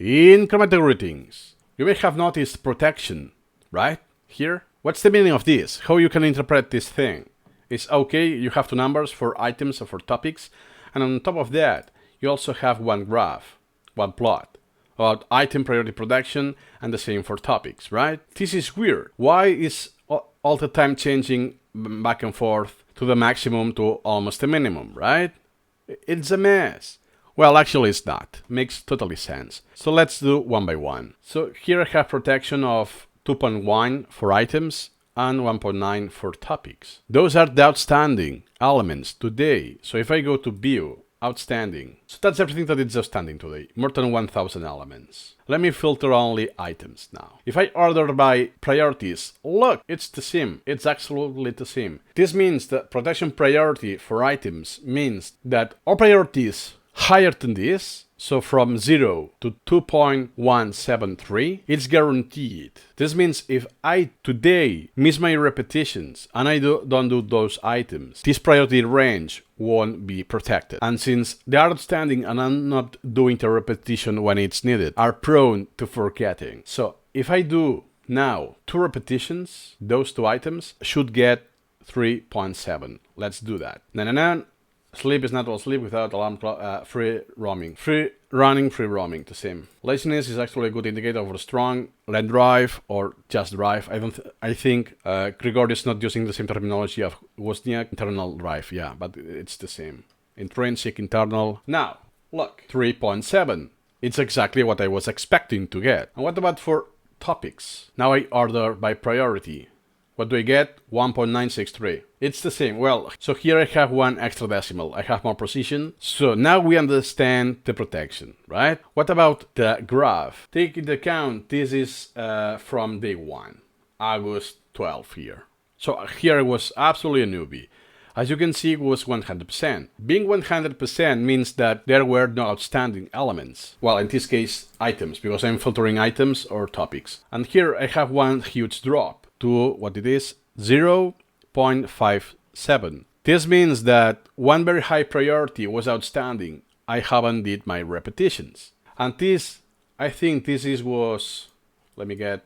Incremental greetings. You may have noticed protection, right? Here. What's the meaning of this? How you can interpret this thing? It's okay, you have two numbers for items or for topics, and on top of that, you also have one graph, one plot, about item priority protection, and the same for topics, right? This is weird. Why is all the time changing back and forth to the maximum to almost the minimum, right? It's a mess. Well, actually it's not. Makes totally sense. So let's do one by one. So here I have protection of 2.1 for items and 1.9 for topics. Those are the outstanding elements today. So if I go to view, outstanding. So that's everything that is outstanding today. More than 1,000 elements. Let me filter only items now. If I order by priorities, look, it's the same. It's absolutely the same. This means that protection priority for items means that all priorities higher than this, so from 0 to 2.173, it's guaranteed. This means if I today miss my repetitions and I don't do those items, this priority range won't be protected. And since they are outstanding and I'm not doing the repetition when it's needed, are prone to forgetting. So if I do now 2 repetitions, those 2 items should get 3.7. Let's do that. Sleep is not all sleep without alarm clock. Free roaming. Free roaming, the same. Laziness is actually a good indicator of a strong let drive or just drive. I think Grigori is not using the same terminology of Wozniak. Internal drive, yeah, but it's the same. Intrinsic, internal. Now, look, 3.7. It's exactly what I was expecting to get. And what about for topics? Now I order by priority. What do I get? 1.963. It's the same. Well, so here I have one extra decimal. I have more precision. So now we understand the protection, right? What about the graph? Take into account this is from day 1, August 12 here. So here I was absolutely a newbie. As you can see, it was 100%. Being 100% means that there were no outstanding elements. Well, in this case, items, because I'm filtering items or topics. And here I have one huge drop to what it is, 0.57. This means that one very high priority was outstanding. I haven't did my repetitions. And this, I think this is I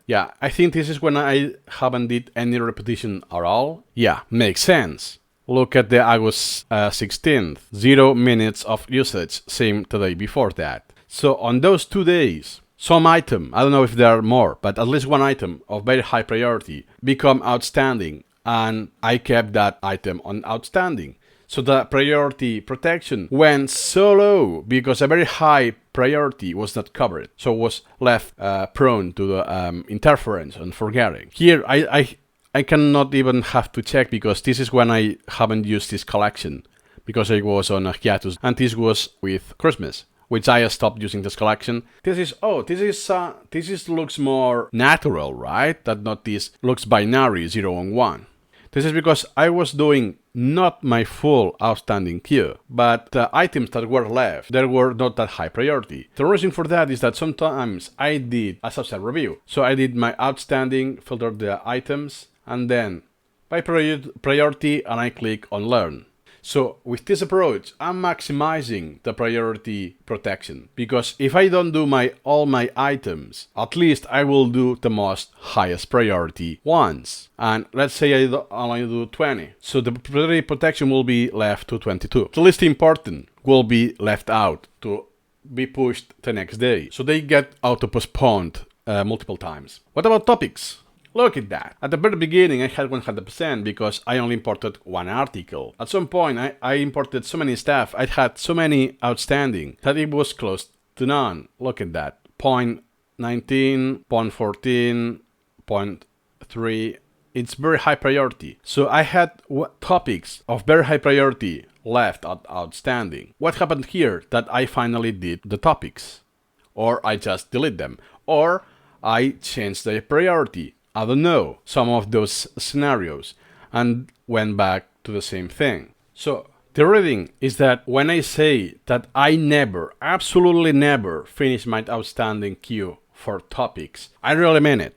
think this is when I haven't did any repetition at all. Yeah, makes sense. Look at the August 16th, 0 minutes of usage, same the day before that. So on those 2 days, some item, I don't know if there are more, but at least one item of very high priority become outstanding, and I kept that item on outstanding. So the priority protection went so low because a very high priority was not covered, so was left prone to the interference and forgetting. Here I cannot even have to check because this is when I haven't used this collection because I was on a hiatus, and this was with Christmas, which I stopped using this collection. This looks more natural, right? That not this looks binary, 0 and 1. This is because I was doing not my full outstanding queue, but the items that were left, there were not that high priority. The reason for that is that sometimes I did a subset review. So I did my outstanding, filtered the items, and then by priority, and I click on learn. So with this approach, I'm maximizing the priority protection, because if I don't do all my items, at least I will do the most highest priority ones. And let's say I only do 20. So the priority protection will be left to 22. The least important will be left out to be pushed the next day. So they get auto-postponed multiple times. What about topics? Look at that. At the very beginning, I had 100% because I only imported one article. At some point, I imported so many stuff, I had so many outstanding that it was close to none. Look at that. 0.19, 0.14, 0.3. It's very high priority. So I had topics of very high priority left outstanding. What happened here? That I finally did the topics. Or I just delete them. Or I changed the priority. I don't know, some of those scenarios, and went back to the same thing. So the reading is that when I say that I never, absolutely never finish my outstanding queue for topics, I really mean it.